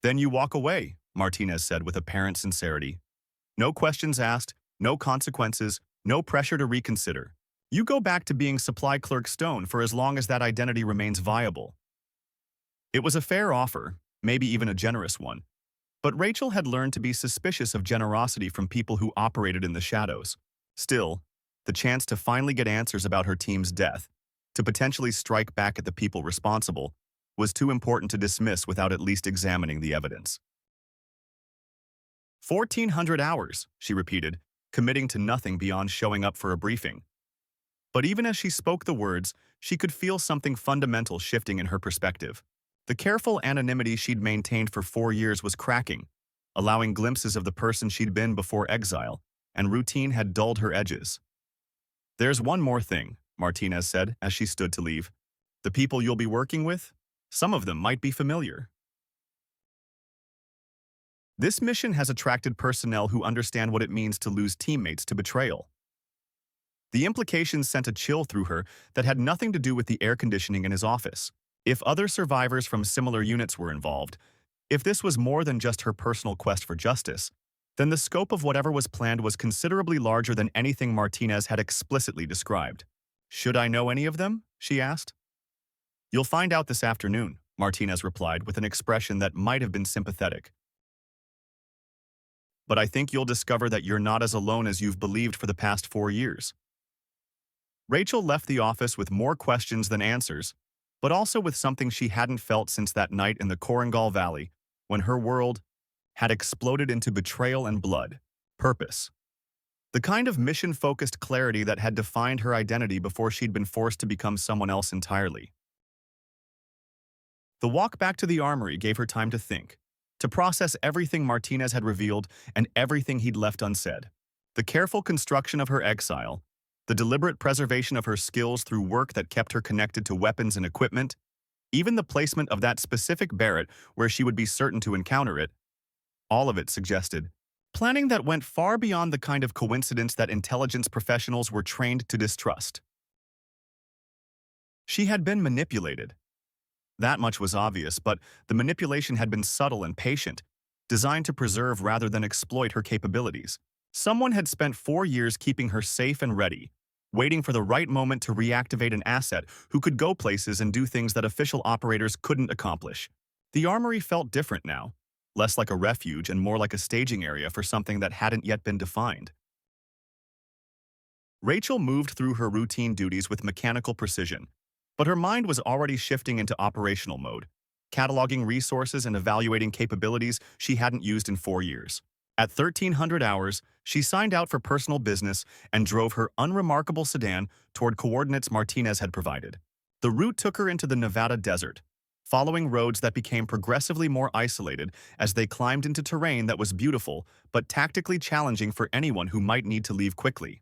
Then you walk away," Martinez said with apparent sincerity. "No questions asked, no consequences, no pressure to reconsider. You go back to being supply clerk Stone for as long as that identity remains viable." It was a fair offer, maybe even a generous one, but Rachel had learned to be suspicious of generosity from people who operated in the shadows. Still, the chance to finally get answers about her team's death, to potentially strike back at the people responsible, was too important to dismiss without at least examining the evidence. 1400 hours, she repeated, committing to nothing beyond showing up for a briefing. But even as she spoke the words, she could feel something fundamental shifting in her perspective. The careful anonymity she'd maintained for 4 years was cracking, allowing glimpses of the person she'd been before exile, and routine had dulled her edges. "There's one more thing," Martinez said as she stood to leave. "The people you'll be working with? Some of them might be familiar. This mission has attracted personnel who understand what it means to lose teammates to betrayal." The implications sent a chill through her that had nothing to do with the air conditioning in his office. If other survivors from similar units were involved, if this was more than just her personal quest for justice, then the scope of whatever was planned was considerably larger than anything Martinez had explicitly described. "Should I know any of them?" she asked. "You'll find out this afternoon," Martinez replied with an expression that might have been sympathetic. "But I think you'll discover that you're not as alone as you've believed for the past 4 years." Rachel left the office with more questions than answers, but also with something she hadn't felt since that night in the Korangal Valley, when her world had exploded into betrayal and blood. Purpose. The kind of mission-focused clarity that had defined her identity before she'd been forced to become someone else entirely. The walk back to the armory gave her time to think, to process everything Martinez had revealed and everything he'd left unsaid. The careful construction of her exile, the deliberate preservation of her skills through work that kept her connected to weapons and equipment, even the placement of that specific barret where she would be certain to encounter it, all of it suggested planning that went far beyond the kind of coincidence that intelligence professionals were trained to distrust. She had been manipulated. That much was obvious, but the manipulation had been subtle and patient, designed to preserve rather than exploit her capabilities. Someone had spent 4 years keeping her safe and ready, waiting for the right moment to reactivate an asset who could go places and do things that official operators couldn't accomplish. The armory felt different now, less like a refuge and more like a staging area for something that hadn't yet been defined. Rachel moved through her routine duties with mechanical precision, But her mind was already shifting into operational mode, cataloging resources and evaluating capabilities she hadn't used in 4 years. At 1300 hours, she signed out for personal business and drove her unremarkable sedan toward coordinates Martinez had provided. The route took her into the Nevada desert, following roads that became progressively more isolated as they climbed into terrain that was beautiful but tactically challenging for anyone who might need to leave quickly.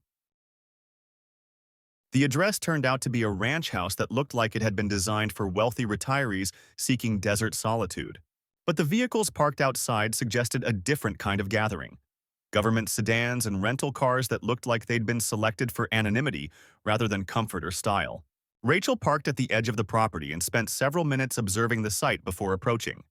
The address turned out to be a ranch house that looked like it had been designed for wealthy retirees seeking desert solitude. But the vehicles parked outside suggested a different kind of gathering. Government sedans and rental cars that looked like they'd been selected for anonymity rather than comfort or style. Rachel parked at the edge of the property and spent several minutes observing the site before approaching.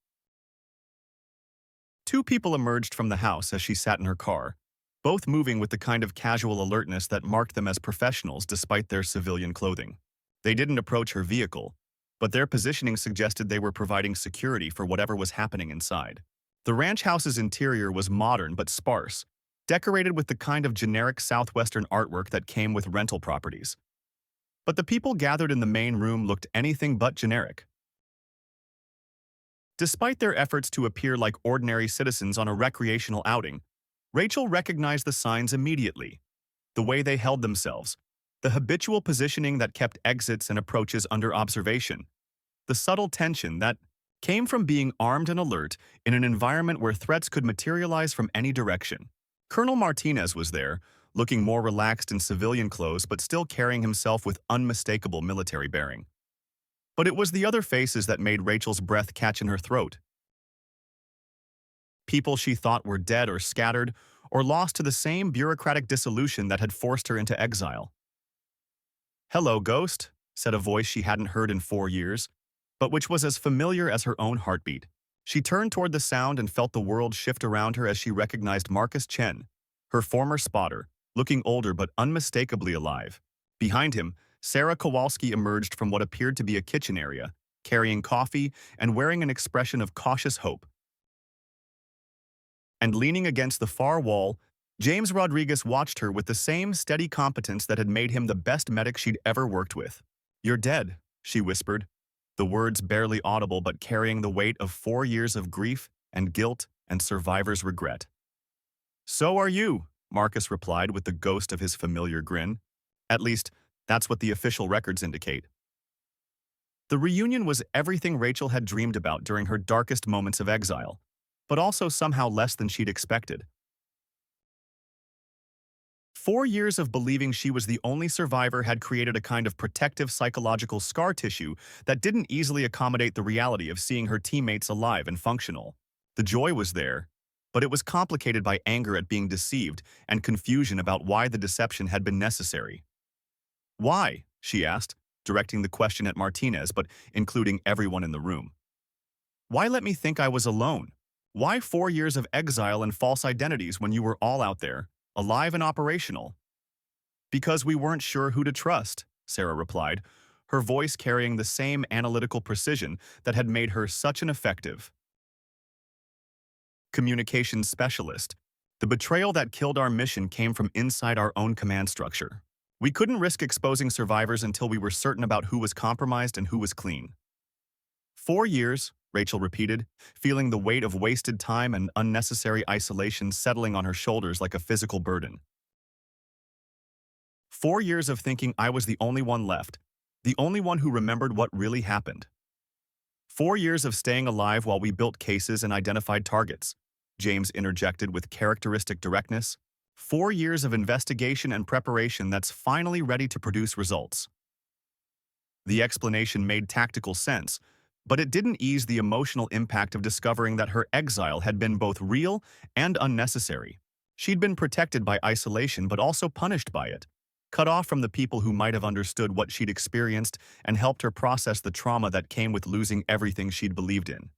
Two people emerged from the house as she sat in her car, both moving with the kind of casual alertness that marked them as professionals despite their civilian clothing. They didn't approach her vehicle, but their positioning suggested they were providing security for whatever was happening inside. The ranch house's interior was modern but sparse, decorated with the kind of generic southwestern artwork that came with rental properties. But the people gathered in the main room looked anything but generic. Despite their efforts to appear like ordinary citizens on a recreational outing, Rachel recognized the signs immediately. The way they held themselves, the habitual positioning that kept exits and approaches under observation, the subtle tension that came from being armed and alert in an environment where threats could materialize from any direction. Colonel Martinez was there, looking more relaxed in civilian clothes but still carrying himself with unmistakable military bearing. But it was the other faces that made Rachel's breath catch in her throat. People she thought were dead or scattered or lost to the same bureaucratic dissolution that had forced her into exile. "Hello, Ghost," said a voice she hadn't heard in 4 years, but which was as familiar as her own heartbeat. She turned toward the sound and felt the world shift around her as she recognized Marcus Chen, her former spotter, looking older but unmistakably alive. Behind him, Sarah Kowalski emerged from what appeared to be a kitchen area, carrying coffee and wearing an expression of cautious hope. And leaning against the far wall, James Rodriguez watched her with the same steady competence that had made him the best medic she'd ever worked with. "You're dead," she whispered, the words barely audible but carrying the weight of 4 years of grief and guilt and survivor's regret. "So are you," Marcus replied with the ghost of his familiar grin. At least, that's what the official records indicate. The reunion was everything Rachel had dreamed about during her darkest moments of exile, but also somehow less than she'd expected. 4 years of believing she was the only survivor had created a kind of protective psychological scar tissue that didn't easily accommodate the reality of seeing her teammates alive and functional. The joy was there, but it was complicated by anger at being deceived and confusion about why the deception had been necessary. "Why?" she asked, directing the question at Martinez but including everyone in the room. "Why let me think I was alone? Why 4 years of exile and false identities when you were all out there, alive and operational?" "Because we weren't sure who to trust," Sarah replied, her voice carrying the same analytical precision that had made her such an effective communications specialist. "The betrayal that killed our mission came from inside our own command structure. We couldn't risk exposing survivors until we were certain about who was compromised and who was clean." 4 years, Rachel repeated, feeling the weight of wasted time and unnecessary isolation settling on her shoulders like a physical burden. 4 years of thinking I was the only one left, the only one who remembered what really happened. 4 years of staying alive while we built cases and identified targets, James interjected with characteristic directness. 4 years of investigation and preparation that's finally ready to produce results. The explanation made tactical sense, but it didn't ease the emotional impact of discovering that her exile had been both real and unnecessary. She'd been protected by isolation but also punished by it, cut off from the people who might have understood what she'd experienced and helped her process the trauma that came with losing everything she'd believed in.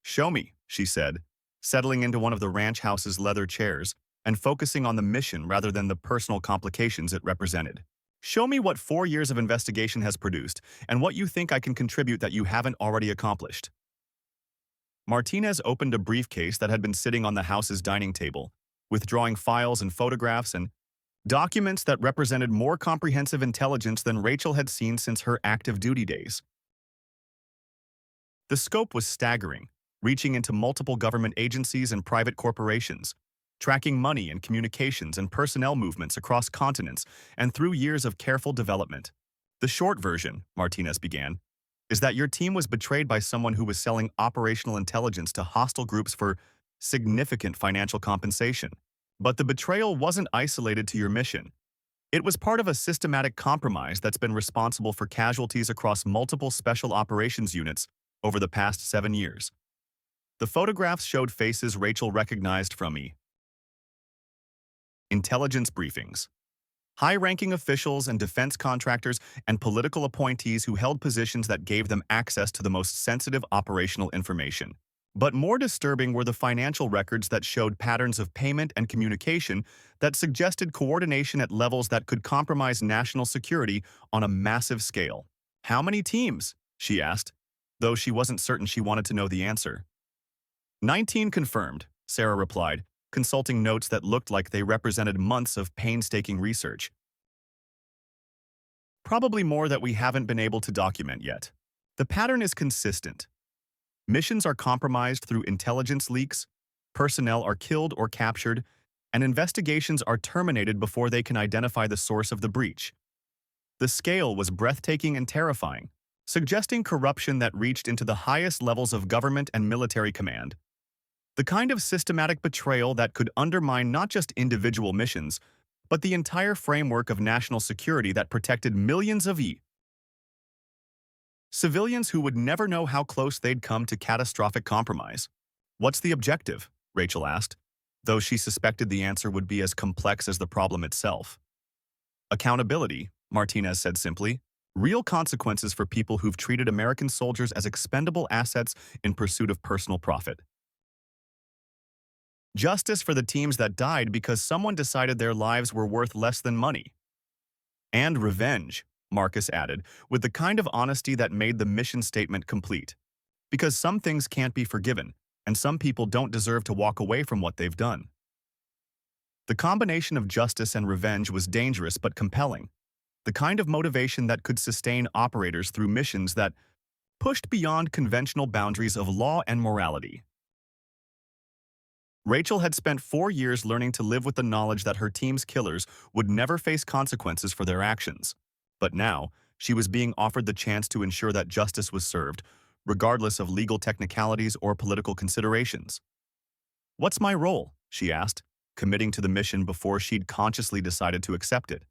"Show me," she said, settling into one of the ranch house's leather chairs and focusing on the mission rather than the personal complications it represented. "Show me what 4 years of investigation has produced and what you think I can contribute that you haven't already accomplished." Martinez opened a briefcase that had been sitting on the house's dining table, withdrawing files and photographs and Documents that represented more comprehensive intelligence than Rachel had seen since her active duty days. The scope was staggering, reaching into multiple government agencies and private corporations, tracking money and communications and personnel movements across continents and through years of careful development. The short version, Martinez began, is that your team was betrayed by someone who was selling operational intelligence to hostile groups for significant financial compensation. But the betrayal wasn't isolated to your mission. It was part of a systematic compromise that's been responsible for casualties across multiple special operations units over the past 7 years. The photographs showed faces Rachel recognized from intelligence briefings. High-ranking officials and defense contractors and political appointees who held positions that gave them access to the most sensitive operational information. But more disturbing were the financial records that showed patterns of payment and communication that suggested coordination at levels that could compromise national security on a massive scale. "How many teams?" she asked, though she wasn't certain she wanted to know the answer. 19 confirmed, Sarah replied, consulting notes that looked like they represented months of painstaking research. Probably more that we haven't been able to document yet. The pattern is consistent. Missions are compromised through intelligence leaks, personnel are killed or captured, and investigations are terminated before they can identify the source of the breach. The scale was breathtaking and terrifying, suggesting corruption that reached into the highest levels of government and military command. The kind of systematic betrayal that could undermine not just individual missions, but the entire framework of national security that protected millions of civilians who would never know how close they'd come to catastrophic compromise. "What's the objective?" Rachel asked, though she suspected the answer would be as complex as the problem itself. "Accountability," Martinez said simply. "Real consequences for people who've treated American soldiers as expendable assets in pursuit of personal profit. Justice for the teams that died because someone decided their lives were worth less than money. And revenge," Marcus added, with the kind of honesty that made the mission statement complete. "Because some things can't be forgiven, and some people don't deserve to walk away from what they've done." The combination of justice and revenge was dangerous but compelling, the kind of motivation that could sustain operators through missions that pushed beyond conventional boundaries of law and morality. Rachel had spent 4 years learning to live with the knowledge that her team's killers would never face consequences for their actions. But now, she was being offered the chance to ensure that justice was served, regardless of legal technicalities or political considerations. "What's my role?" she asked, committing to the mission before she'd consciously decided to accept it.